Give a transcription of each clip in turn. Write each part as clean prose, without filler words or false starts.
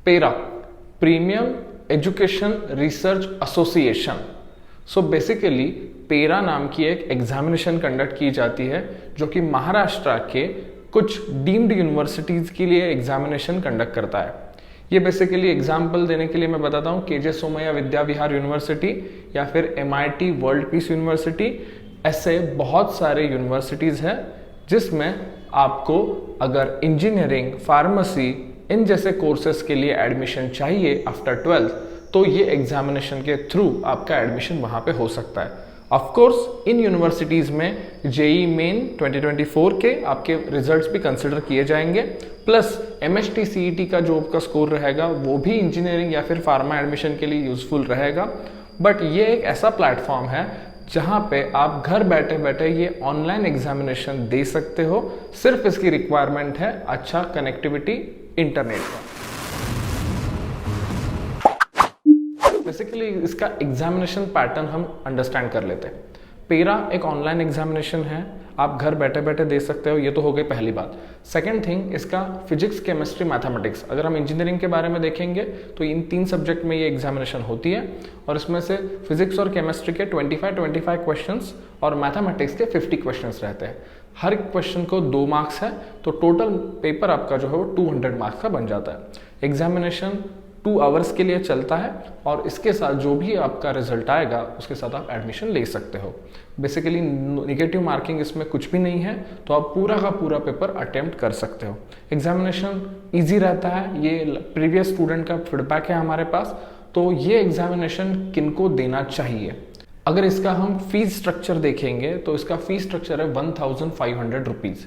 पेरा, premium education research association. So basically पेरा नाम की एक एग्जामिनेशन कंडक्ट की जाती है जो कि महाराष्ट्र के कुछ डीम्ड यूनिवर्सिटीज के लिए एग्जामिनेशन कंडक्ट करता है। ये बेसिकली एग्जाम्पल देने के लिए मैं बताता हूँ, केजे सोमैया विद्या विहार यूनिवर्सिटी या फिर MIT वर्ल्ड पीस यूनिवर्सिटी, ऐसे बहुत सारे यूनिवर्सिटीज हैं जिसमें आपको अगर इंजीनियरिंग, फार्मेसी इन जैसे कोर्सेज के लिए एडमिशन चाहिए आफ्टर 12th, तो ये एग्जामिनेशन के थ्रू आपका एडमिशन वहाँ पे हो सकता है। ऑफ कोर्स इन यूनिवर्सिटीज में जेई मेन 2024 के आपके रिजल्ट्स भी कंसिडर किए जाएंगे, प्लस MST CET का जो आपका स्कोर रहेगा वो भी इंजीनियरिंग या फिर फार्मा एडमिशन के लिए यूजफुल रहेगा। बट ये एक ऐसा प्लेटफॉर्म है जहाँ पे आप घर बैठे बैठे ये ऑनलाइन एग्जामिनेशन दे सकते हो। सिर्फ इसकी रिक्वायरमेंट है अच्छा कनेक्टिविटी इंटरनेट का। बेसिकली इसका एग्जामिनेशन पैटर्न हम अंडरस्टैंड कर लेते हैं। पेरा एक ऑनलाइन एग्जामिनेशन है, आप घर बैठे बैठे दे सकते हो, ये तो हो गई पहली बात। सेकंड थिंग, इसका फिजिक्स, केमिस्ट्री, मैथमेटिक्स, अगर हम इंजीनियरिंग के बारे में देखेंगे तो इन 3 सब्जेक्ट में ये एग्जामिनेशन होती है और इसमें से फिजिक्स और केमिस्ट्री के 25 क्वेश्चंस और मैथमेटिक्स के 50 क्वेश्चंस रहते हैं। हर क्वेश्चन को 2 मार्क्स है, तो टोटल पेपर आपका जो है वो 200 मार्क्स का बन जाता है। एग्जामिनेशन 2 आवर्स के लिए चलता है और इसके साथ जो भी आपका रिजल्ट आएगा उसके साथ आप एडमिशन ले सकते हो। बेसिकली निगेटिव मार्किंग इसमें कुछ भी नहीं है, तो आप पूरा का पूरा पेपर अटेम्प्ट कर सकते हो। एग्जामिनेशन इजी रहता है, ये प्रीवियस स्टूडेंट का फीडबैक है हमारे पास। तो ये एग्जामिनेशन किनको देना चाहिए? अगर इसका हम फीस स्ट्रक्चर देखेंगे तो इसका फीस स्ट्रक्चर है 1500 रुपीज़।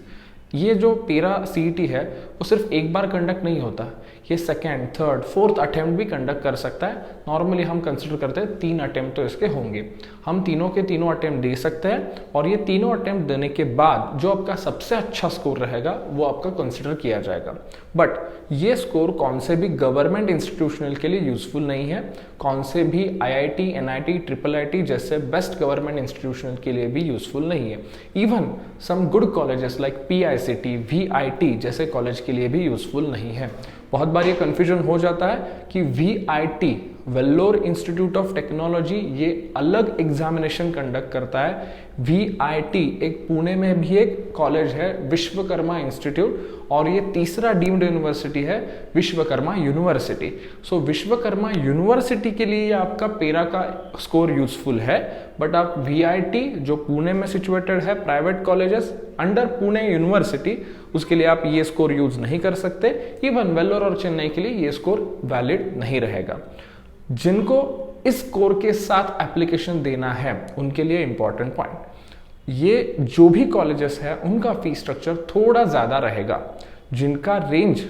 ये जो पेरा CET है वो सिर्फ एक बार कंडक्ट नहीं होता, ये सेकेंड, थर्ड, फोर्थ अटेम्प्ट भी कंडक्ट कर सकता है। नॉर्मली हम कंसिडर करते हैं 3 अटेम्प्ट तो इसके होंगे। हम तीनों के तीनों अटेम्प्ट दे सकते हैं और ये तीनों अटेम्प्ट देने के बाद जो आपका सबसे अच्छा स्कोर रहेगा वो आपका कंसिडर किया जाएगा। बट ये स्कोर कौन से भी गवर्नमेंट इंस्टीट्यूशनल के लिए यूजफुल नहीं है, कौन से भी IIT, NIT, IIIT जैसे बेस्ट गवर्नमेंट इंस्टीट्यूशनल के लिए भी यूजफुल नहीं है। Even some good colleges like PICT, VIT जैसे कॉलेज के लिए भी यूजफुल नहीं है। बहुत बार ये कंफ्यूजन हो जाता है कि VIT, Vellore institute of technology, ये अलग एग्जामिनेशन कंडक्ट करता है। VIT एक पुणे में भी एक कॉलेज है, विश्वकर्मा इंस्टीट्यूट, और ये तीसरा डीम्ड यूनिवर्सिटी है विश्वकर्मा यूनिवर्सिटी। सो विश्वकर्मा यूनिवर्सिटी के लिए आपका पेरा का स्कोर यूजफुल है, बट आप VIT जो पुणे में सिचुएटेड है, private colleges under Pune university, उसके लिए आप ये स्कोर यूज नहीं कर सकते। इवन वेल्लोर और चेन्नई के लिए ये स्कोर वैलिड नहीं रहेगा। जिनको इस स्कोर के साथ एप्लीकेशन देना है उनके लिए इंपॉर्टेंट पॉइंट, ये जो भी कॉलेजेस है उनका फीस स्ट्रक्चर थोड़ा ज्यादा रहेगा। जिनका range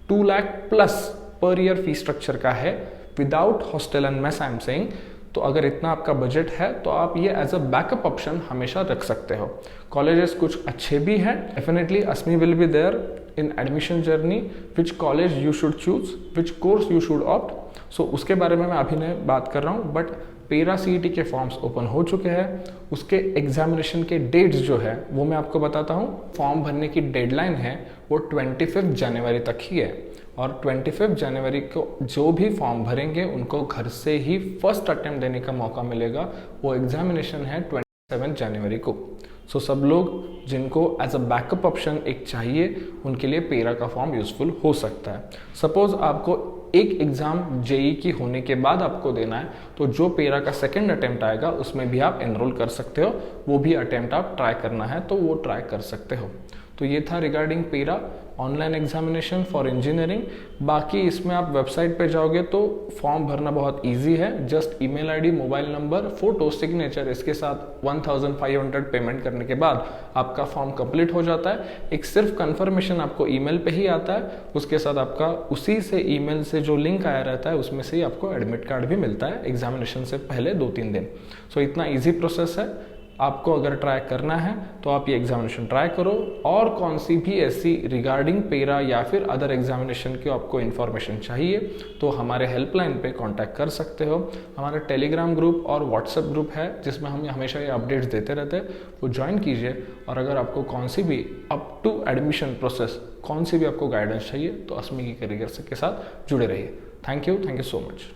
2 lakh plus per year fees structure का है without hostel and mess, I am saying, तो अगर इतना आपका बजट है तो आप ये एज अ बैकअप ऑप्शन हमेशा रख सकते हो। कॉलेजेस कुछ अच्छे भी हैं, डेफिनेटली अस्मी will be there in admission journey, which college you should choose, which course you should opt. So उसके बारे में मैं अभी नहीं बात कर रहा हूँ, बट पेरा CET के फॉर्म्स ओपन हो चुके हैं। उसके एग्जामिनेशन के डेट्स जो है वो मैं आपको बताता हूँ। फॉर्म भरने की डेडलाइन है वो 25 जनवरी तक ही है, और 25 जनवरी को जो भी फॉर्म भरेंगे उनको घर से ही फर्स्ट अटेम्प्ट देने का मौका मिलेगा। वो एग्जामिनेशन है 27 जनवरी को। सो सब लोग जिनको एज अ बैकअप ऑप्शन एक चाहिए उनके लिए पेरा का फॉर्म यूजफुल हो सकता है। सपोज आपको एक एग्जाम जेई की होने के बाद आपको देना है, तो जो पेरा का सेकंड अटेम्प्ट आएगा उसमें भी आप एनरोल कर सकते हो, वो भी अटेम्प्ट आप ट्राई करना है तो वो ट्राई कर सकते हो। तो ये था रिगार्डिंग पेरा ऑनलाइन एग्जामिनेशन फॉर इंजीनियरिंग। बाकी इसमें आप वेबसाइट पे जाओगे तो फॉर्म भरना बहुत इजी है। Just email ID, mobile number, photo, signature, इसके साथ 1500 पेमेंट करने के बाद आपका फॉर्म कंप्लीट हो जाता है। एक सिर्फ कंफर्मेशन आपको ईमेल पे ही आता है, उसके साथ आपका उसी से ईमेल से जो लिंक आया रहता है उसमें से ही आपको एडमिट कार्ड भी मिलता है एग्जामिनेशन से पहले 2-3 दिन। सो इतना ईजी प्रोसेस है। आपको अगर ट्राई करना है तो आप ये एग्जामिनेशन ट्राई करो, और कौन सी भी ऐसी रिगार्डिंग पेरा या फिर अदर एग्जामिनेशन की आपको इन्फॉर्मेशन चाहिए तो हमारे हेल्पलाइन पे कांटेक्ट कर सकते हो। हमारा टेलीग्राम ग्रुप और व्हाट्सएप ग्रुप है जिसमें हम हमेशा ये अपडेट्स देते रहते हैं, वो ज्वाइन कीजिए। और अगर आपको कौन सी भी अप टू एडमिशन प्रोसेस कौन सी भी आपको गाइडेंस चाहिए तो अस्मी की करियर के साथ जुड़े रहिए। Thank you so much.